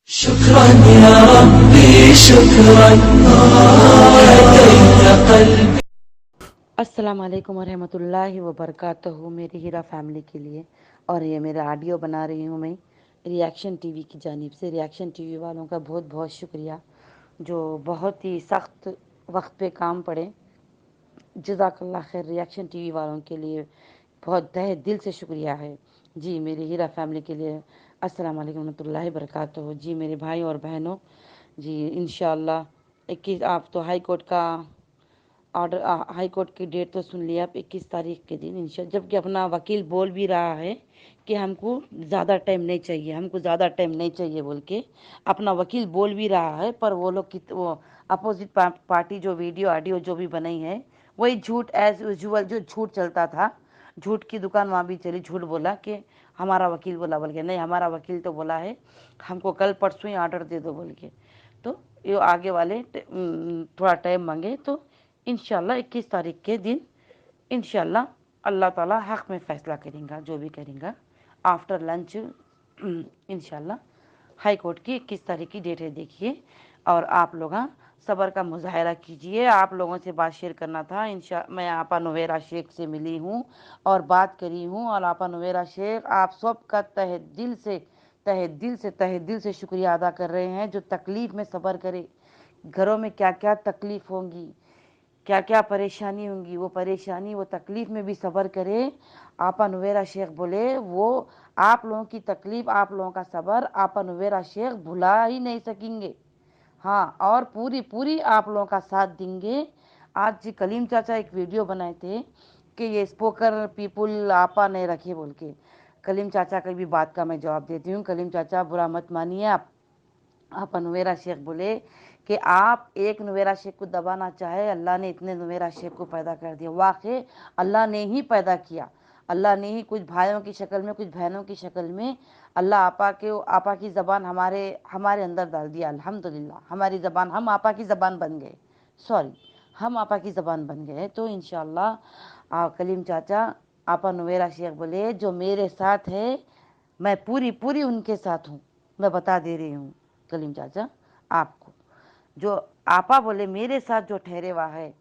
شكرا يا ربي شكرا هديت قلبي. السلام علیکم ورحمۃ اللہ وبرکاتہ. میری ہیرا فیملی کے لیے اور یہ میرا آڈیو بنا رہی ہوں میں ریاکشن ٹی وی کی جانب سے. ریاکشن ٹی وی والوں کا بہت بہت شکریہ جو بہت ہی سخت وقت پہ کام پڑے. جزاک اللہ خیر. ریاکشن ٹی وی والوں کے لیے بہت تہ دل سے شکریہ ہے. جی میری ہیرا فیملی کے لیے السلام علیکم ورحمۃ اللہ وبرکاتہ. جی میرے بھائی اور بہنوں، جی انشاءاللہ 21 آپ تو ہائی کورٹ کا آرڈر، ہائی کورٹ کی ڈیٹ تو سن لیا. اب 21 تاریخ کے دن انشاءاللہ، جب کہ اپنا وکیل بول بھی رہا ہے کہ ہم کو زیادہ ٹائم نہیں چاہیے، ہم کو زیادہ ٹائم نہیں چاہیے بول کے اپنا وکیل بول بھی رہا ہے. پر وہ لوگ وہ اپوزٹ پارٹی جو ویڈیو آڈیو جو بھی بنائی ہے وہی جھوٹ ایز یوزول جو جھوٹ چلتا تھا، جھوٹ کی دکان وہاں بھی چلی. جھوٹ بولا کہ ہمارا وکیل بولا بول کے. نہیں، ہمارا وکیل تو بولا ہے ہم کو کل پرسوں ہی آرڈر دے دو بول کے. تو یہ آگے والے تھوڑا ٹائم مانگے تو انشاءاللہ 21 تاریخ کے دن انشاءاللہ اللہ تعالیٰ حق میں فیصلہ کریں گا. جو بھی کریں گا آفٹر لنچ انشاءاللہ ہائی کورٹ کی 21 تاریخ کی ڈیٹ ہے. دیکھیے اور آپ لوگ صبر کا مظاہرہ کیجئے. آپ لوگوں سے بات شیئر کرنا تھا. میں آپا نویرا شیخ سے ملی ہوں اور بات کری ہوں، اور آپا نویرا شیخ آپ سب کا تہ دل سے شکریہ ادا کر رہے ہیں جو تکلیف میں صبر کرے. گھروں میں کیا کیا تکلیف ہوں گی، کیا کیا پریشانی ہوں گی، وہ پریشانی وہ تکلیف میں بھی صبر کرے. آپا نویرا شیخ بولے وہ آپ لوگوں کی تکلیف، آپ لوگوں کا صبر آپا نویرا شیخ بھلا ہی نہیں سکیں گے. ہاں، اور پوری آپ لوگوں کا ساتھ دیں گے. آج جی کلیم چاچا ایک ویڈیو بنائے تھے کہ یہ اسپوکر پیپل آپا نے رکھے بول کے. کلیم چاچا کی بھی بات کا میں جواب دیتی ہوں. کلیم چاچا برا مت مانیے. آپا نویرا شیخ بولے کہ آپ ایک نویرا شیخ کو دبانا چاہے، اللہ نے اتنے نویرا شیخ کو پیدا کر دیا. واقعی اللہ نے ہی پیدا کیا. اللہ نے ہی کچھ بھائیوں کی شکل میں، کچھ بہنوں کی شکل میں اللہ آپا کی زبان ہمارے اندر ڈال دیا. الحمدللہ ہماری زبان، ہم آپا کی زبان بن گئے. ہم آپا کی زبان بن گئے. تو انشاءاللہ کلیم چاچا آپا نویرا شیخ بولے جو میرے ساتھ ہے میں پوری ان کے ساتھ ہوں. میں بتا دے رہی ہوں کلیم چاچا آپ کو، جو آپا بولے میرے ساتھ جو ٹھہرے ہوا ہے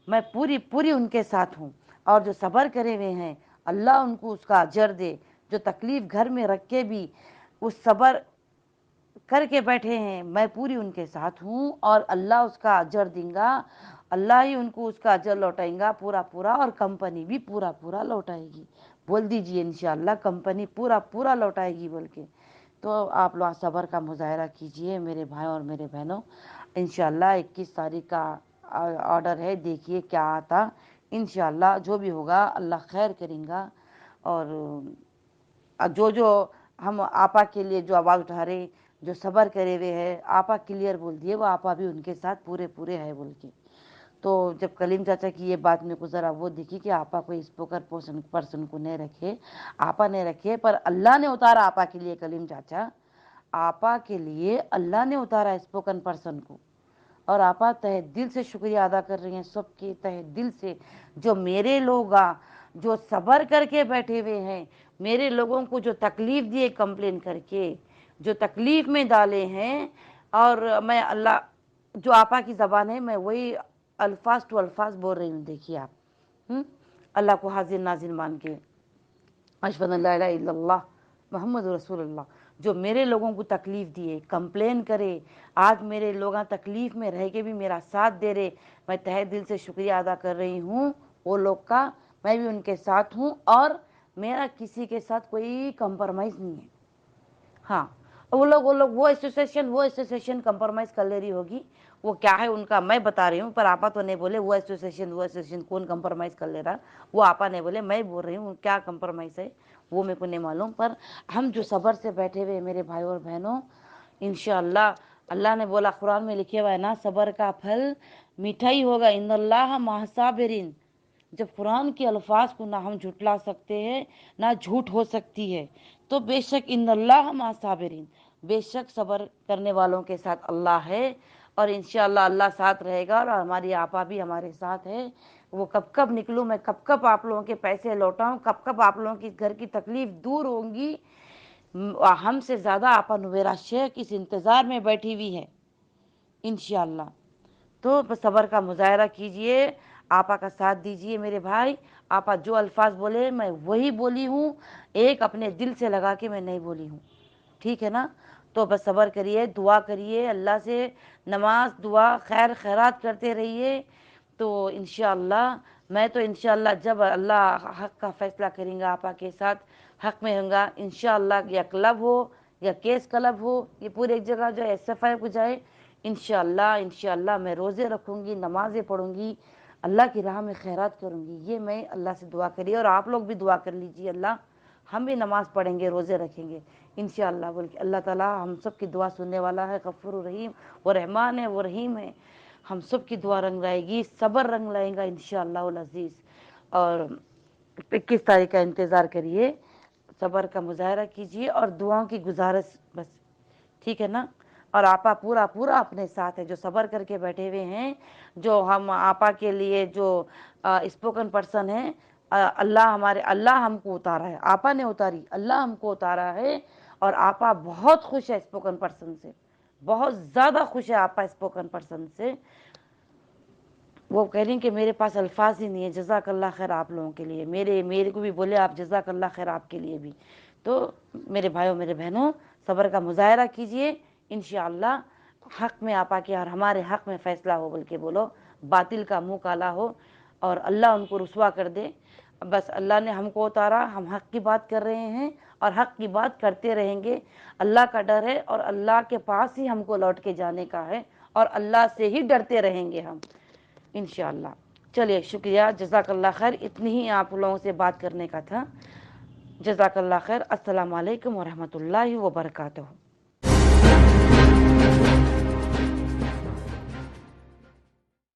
میں پوری ان کے ساتھ ہوں. اور جو صبر کرے ہوئے ہیں اللہ ان کو اس کا اجر دے. جو تکلیف گھر میں رکھ کے بھی اس صبر کر کے بیٹھے ہیں میں پوری ان کے ساتھ ہوں، اور اللہ اس کا اجر دیں گا. اللہ ہی ان کو اس کا اجر لوٹائیں گا پورا، اور کمپنی بھی پورا لوٹائے گی. بول دیجئے انشاءاللہ کمپنی پورا لوٹائے گی بول کے. تو آپ لوگ صبر کا مظاہرہ کیجئے میرے بھائی اور میرے بہنوں. انشاءاللہ 21 تاریخ کا آرڈر ہے. دیکھیے کیا آتا. انشاءاللہ جو بھی ہوگا اللہ خیر کریں گا. اور جو ہم آپا کے لیے جو آواز اٹھا رہے، جو صبر کرے ہوئے ہے، آپا کلیئر بول دیے وہ آپا بھی ان کے ساتھ پورے ہے بول کے. تو جب کلیم چاچا کی یہ بات میں کو ذرا وہ دکھی کہ آپا کوئی اسپوکر پرسن کو نہیں رکھے، آپا نے رکھے، پر اللہ نے اتارا آپا کے لیے. کلیم چاچا آپا کے لیے اللہ نے اتارا اسپوکن پرسن کو، اور آپا تہ دل سے شکریہ ادا کر رہی ہیں سب کے تہ دل سے. جو میرے لوگ جو صبر کر کے بیٹھے ہوئے ہیں، میرے لوگوں کو جو تکلیف دیے کمپلین کر کے، جو تکلیف میں ڈالے ہیں، اور میں اللہ جو آپا کی زبان ہے میں وہی الفاظ ٹو الفاظ بول رہی ہوں. دیکھیے آپ اللہ کو حاضر ناظر مان کے اشہد ان لا الہ الا اللہ محمد رسول اللہ. جو میرے لوگوں کو تکلیف دیے، کمپلین کرے، آج میرے لوگ تکلیف میں رہ کے بھی میرا ساتھ دے رہے، میں تہ دل سے شکریہ ادا کر رہی ہوں وہ لوگ کا. میں بھی ان کے ساتھ ہوں، اور میرا کسی کے ساتھ کوئی کمپرومائز نہیں ہے. ہاں، وہ ایسوسیشن کمپرومائز کر لے رہی ہوگی. وہ کیا ہے ان کا میں بتا رہی ہوں، پر آپا تو نہیں بولے وہ ایسوسیشن کون کمپرومائز کر لے رہا. وہ آپا نہیں بولے، میں بول رہی ہوں کیا کمپرومائز ہے وہ میرے کو نہیں معلوم. پر ہم جو صبر سے بیٹھے ہوئے میرے بھائی اور بہنوں، انشاءاللہ اللہ نے بولا قرآن میں لکھے ہوا ہے نا، صبر کا پھل میٹھا ہی ہوگا. ان اللہ مع الصابرین. جب قرآن کے الفاظ کو نہ ہم جھٹلا سکتے ہیں نہ جھوٹ ہو سکتی ہے، تو بے شک ان اللہ مع الصابرین، بے شک صبر کرنے والوں کے ساتھ اللہ ہے. اور انشاءاللہ اللہ ساتھ رہے گا، اور ہماری آپا بھی ہمارے ساتھ ہے. وہ کب نکلوں میں، کب آپ لوگوں کے پیسے لوٹاؤں، کب آپ لوگوں کی گھر کی تکلیف دور ہوں گی. ہم سے زیادہ آپا نویرا شیخ اس انتظار میں بیٹھی ہوئی ہے انشاءاللہ. تو بس صبر کا مظاہرہ کیجئے، آپا کا ساتھ دیجئے میرے بھائی. آپا جو الفاظ بولے میں وہی بولی ہوں، ایک اپنے دل سے لگا کے میں نہیں بولی ہوں، ٹھیک ہے نا. تو بس صبر کریے، دعا کریے اللہ سے، نماز دعا خیر خیرات کرتے رہیے. تو انشاءاللہ میں تو انشاءاللہ جب اللہ حق کا فیصلہ کریں گا آپا کے ساتھ حق میں ہوں گا انشاءاللہ، یا کلب ہو یا کیس کلب ہو، یہ پورے ایک جگہ جو ایس ایف آئی کو جائے، انشاءاللہ میں روزے رکھوں گی، نمازیں پڑھوں گی، اللہ کی راہ میں خیرات کروں گی. یہ میں اللہ سے دعا کریے، اور آپ لوگ بھی دعا کر لیجیے، اللہ ہم بھی نماز پڑھیں گے، روزے رکھیں گے انشاءاللہ. بول کے اللہ تعالیٰ ہم سب کی دعا سننے والا ہے، غفور الرحیم و رحمان ہے، وہ رحیم ہے. ہم سب کی دعا رنگ لائے گی، صبر رنگ لائے گا انشاءاللہ العزیز. اور 21 تاریخ کا انتظار کریے، صبر کا مظاہرہ کیجیے اور دعاؤں کی گزارش بس، ٹھیک ہے نا. اور آپا پورا اپنے ساتھ ہے، جو صبر کر کے بیٹھے ہوئے ہیں، جو ہم آپا کے لیے جو اسپوکن پرسن ہیں، اللہ ہم کو اتارا ہے، آپا نے اتاری، اللہ ہم کو اتارا ہے. اور آپا بہت خوش ہے اسپوکن پرسن سے، بہت زیادہ خوش ہے آپا اسپوکن پرسن سے. وہ کہہ رہی ہیں کہ میرے پاس الفاظ ہی نہیں ہے. جزاک اللہ خیر آپ لوگوں کے لیے، میرے کو بھی بولے آپ، جزاک اللہ خیر آپ کے لیے بھی. تو میرے بھائیوں میرے بہنوں، صبر کا مظاہرہ کیجئے انشاءاللہ حق میں آپا کے اور ہمارے حق میں فیصلہ ہو، بول کے بولو، باطل کا منہ کالا ہو اور اللہ ان کو رسوا کر دے. بس اللہ نے ہم کو اتارا، ہم حق کی بات کر رہے ہیں اور حق کی بات کرتے رہیں گے. اللہ کا ڈر ہے اور اللہ کے پاس ہی ہم کو لوٹ کے جانے کا ہے، اور اللہ سے ہی ڈرتے رہیں گے ہم انشاءاللہ. چلیے شکریہ، جزاک اللہ خیر. اتنی ہی آپ لوگوں سے بات کرنے کا تھا. جزاک اللہ خیر. السلام علیکم ورحمۃ اللہ وبرکاتہ.